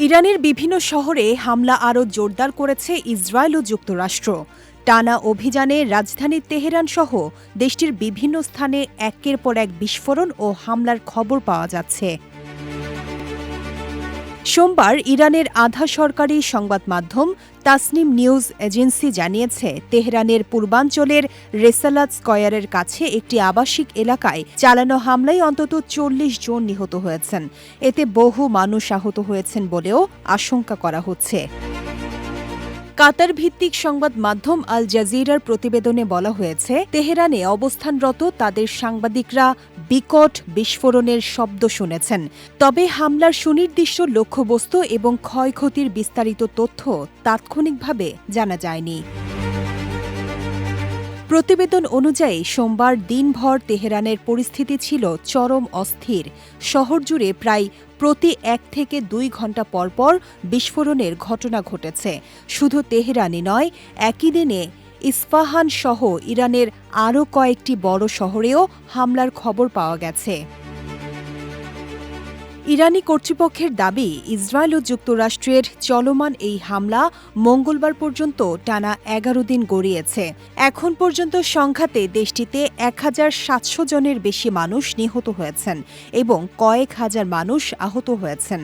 ইরানের বিভিন্ন শহরে হামলা আরও জোরদার করেছে ইসরায়েল ও যুক্তরাষ্ট্র। টানা অভিযানে রাজধানী তেহরান সহ দেশটির বিভিন্ন স্থানে একের পর এক বিস্ফোরণ ও হামলার খবর পাওয়া যাচ্ছে। সোমবার ইরানের আধা সরকারি সংবাদ মাধ্যম তাসনিম নিউজ এজেন্সি জানিয়েছে, তেহরানের পূর্বাঞ্চলের রেসালাত স্কয়ারের কাছে একটি আবাসিক এলাকায় চালানো হামলায় অন্তত ৪০ জন নিহত হয়েছেন। এতে বহু মানুষ আহত হয়েছেন বলেও আশঙ্কা করা হচ্ছে। কাতার ভিত্তিক সংবাদ মাধ্যম আল জাজিরার প্রতিবেদনে বলা হয়েছে, তেহরানে অবস্থানরত তাদের সাংবাদিকরা বিকট বিস্ফোরণের শব্দ শুনেছেন। তবে হামলার সুনির্দিষ্ট লক্ষ্যবস্তু এবং ক্ষয়ক্ষতির বিস্তারিত তথ্য তাৎক্ষণিকভাবে জানা যায়নি। প্রতিবেদন অনুযায়ী সোমবার দিনভর তেহরানের পরিস্থিতি ছিল চরম অস্থির। শহর জুড়ে প্রায় প্রতি ১ থেকে ২ ঘণ্টা পরপর বিস্ফোরণের ঘটনা ঘটেছে। শুধু তেহরানই নয়, একই দিনে ইস্পাহান সহ ইরানের আরও কয়েকটি বড় শহরেও হামলার খবর পাওয়া গেছে। ইরানি কর্তৃপক্ষের দাবি, ইসরায়েল ও যুক্তরাষ্ট্রের চলমান এই হামলা মঙ্গলবার পর্যন্ত টানা ১১ দিন গড়িয়েছে। এখন পর্যন্ত সংঘাতে দেশটিতে ১,৭০০ জনের বেশি মানুষ নিহত হয়েছেন এবং কয়েক হাজার মানুষ আহত হয়েছেন।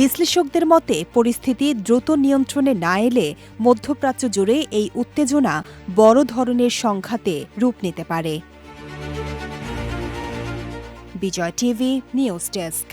বিশ্লেষকদের মতে, পরিস্থিতি দ্রুত নিয়ন্ত্রণে না এলে মধ্যপ্রাচ্য জুড়ে এই উত্তেজনা বড় ধরনের সংঘাতে রূপ নিতে পারে। বিজয় টিভি নিউজ ডেস্ক।